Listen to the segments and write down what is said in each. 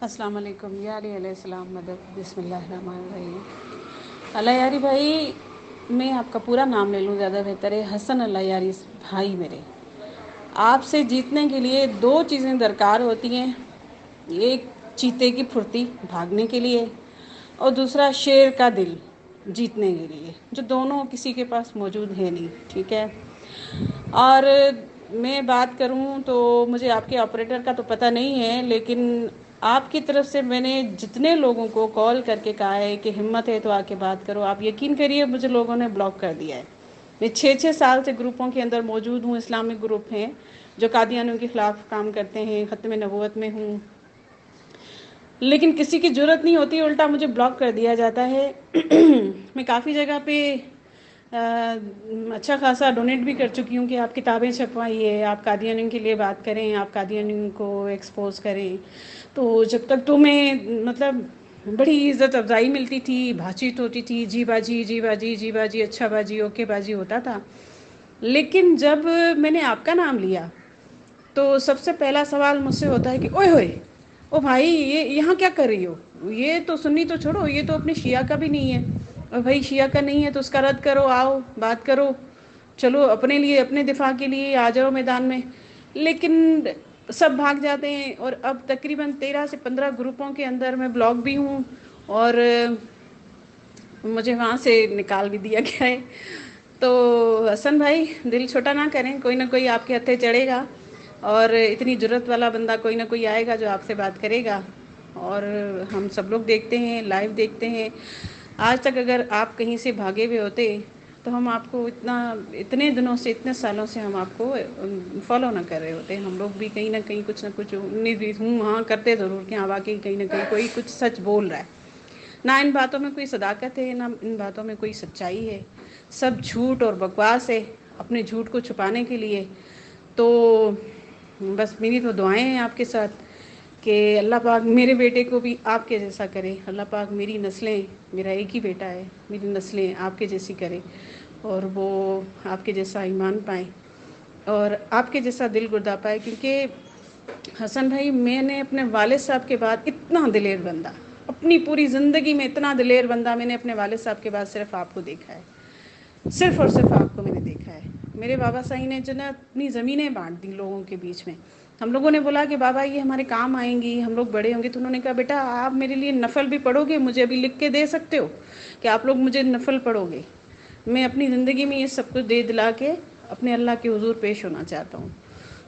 السلام علیکم یاری علیہ السلام مدد بسم اللہ الرحمن الرحیم۔ اللہ یاری بھائی، میں آپ کا پورا نام لے لوں زیادہ بہتر ہے۔ حسن اللہ یاری بھائی میرے، آپ سے جیتنے کے لیے دو چیزیں درکار ہوتی ہیں، ایک چیتے کی پھرتی بھاگنے کے لیے اور دوسرا شیر کا دل جیتنے کے لیے، جو دونوں کسی کے پاس موجود ہے نہیں، ٹھیک ہے۔ اور میں بات کروں تو مجھے آپ کے آپریٹر کا تو پتہ نہیں ہے، لیکن آپ کی طرف سے میں نے جتنے لوگوں کو کال کر کے کہا ہے کہ ہمت ہے تو آ کے بات کرو، آپ یقین کریے مجھے لوگوں نے بلاک کر دیا ہے۔ میں 6 سال سے گروپوں کے اندر موجود ہوں، اسلامک گروپ ہیں جو قادیانیوں کے خلاف کام کرتے ہیں، ختم نبوت میں ہوں، لیکن کسی کی جرت نہیں ہوتی، الٹا مجھے بلاک کر دیا جاتا ہے۔ میں کافی جگہ پہ اچھا خاصا ڈونیٹ بھی کر چکی ہوں کہ آپ کتابیں چھپوائیے، آپ قادیانیوں کے لیے بات کریں، آپ قادیانیوں کو ایکسپوز کریں۔ تو جب تک تو میں بڑی عزت افزائی ملتی تھی، بات چیت ہوتی تھی، جی باجی جی باجی جی باجی اچھا باجی اوکے باجی ہوتا تھا، لیکن جب میں نے آپ کا نام لیا تو سب سے پہلا سوال مجھ سے ہوتا ہے کہ اوئے ہوئے او بھائی یہ یہاں کیا کر رہی ہو، یہ تو سنی تو چھوڑو، یہ تو اپنے شیعہ کا بھی نہیں ہے، اور بھائی شیعہ کا نہیں ہے تو اس کا رد کرو، آؤ بات کرو، چلو اپنے لیے اپنے دفاع کے لیے آ جاؤ میدان میں۔ لیکن سب بھاگ جاتے ہیں، اور اب تقریباً 13 سے 15 گروپوں کے اندر میں بلاک بھی ہوں، اور مجھے وہاں سے نکال بھی دیا گیا ہے۔ تو حسن بھائی دل چھوٹا نہ کریں، کوئی نہ کوئی آپ کے ہتھے چڑھے گا، اور اتنی جرت والا بندہ کوئی نہ کوئی آئے گا جو آپ سے بات کرے گا، اور ہم سب لوگ دیکھتے ہیں، لائیو دیکھتے ہیں۔ آج تک اگر آپ کہیں سے بھاگے ہوئے ہوتے تو ہم آپ کو اتنے دنوں سے، اتنے سالوں سے ہم آپ کو فالو نہ کر رہے ہوتے، ہم لوگ بھی کہیں نہ کہیں کچھ نہ کچھ ہاں کرتے ضرور کہ ہاں واقعی کہیں نہ کہیں کوئی کچھ سچ بول رہا ہے۔ نہ ان باتوں میں کوئی صداقت ہے، نہ ان باتوں میں کوئی سچائی ہے، سب جھوٹ اور بکواس ہے اپنے جھوٹ کو چھپانے کے لیے۔ تو بس میری تو دعائیں ہیں آپ کے ساتھ کہ اللہ پاک میرے بیٹے کو بھی آپ کے جیسا کرے، اللہ پاک میری نسلیں، میرا ایک ہی بیٹا ہے، میری نسلیں آپ کے جیسی کرے، اور وہ آپ کے جیسا ایمان پائیں اور آپ کے جیسا دل گردہ پائے۔ کیونکہ حسن بھائی میں نے اپنے والد صاحب کے بعد اتنا دلیر بندہ، اپنی پوری زندگی میں اتنا دلیر بندہ میں نے اپنے والد صاحب کے بعد صرف آپ کو دیکھا ہے، صرف اور صرف آپ کو میں نے دیکھا ہے۔ میرے بابا صاحب نے جو نا اپنی زمینیں بانٹ دیں لوگوں کے بیچ میں، ہم لوگوں نے بولا کہ بابا یہ ہمارے کام آئیں گی، ہم لوگ بڑے ہوں گے، تو انہوں نے کہا بیٹا آپ میرے لیے نفل بھی پڑھو گے، مجھے ابھی لکھ کے دے سکتے ہو کہ آپ لوگ مجھے نفل پڑھو گے؟ میں اپنی زندگی میں یہ سب کچھ دے دلا کے اپنے اللہ کے حضور پیش ہونا چاہتا ہوں۔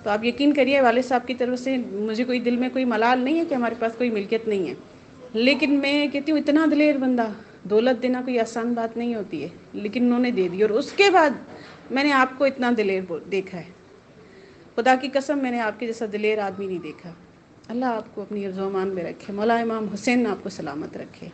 تو آپ یقین کریے والد صاحب کی طرف سے مجھے کوئی دل میں کوئی ملال نہیں ہے کہ ہمارے پاس کوئی ملکیت نہیں ہے، لیکن میں کہتی ہوں اتنا دلیر بندہ، دولت دینا کوئی آسان بات نہیں ہوتی ہے، لیکن انہوں نے دے دی، اور اس کے بعد میں نے آپ کو اتنا دلیر دیکھا ہے، خدا کی قسم میں نے آپ کے جیسا دلیر آدمی نہیں دیکھا۔ اللہ آپ کو اپنی حفظ و امان میں رکھے، مولا امام حسین آپ کو سلامت رکھے۔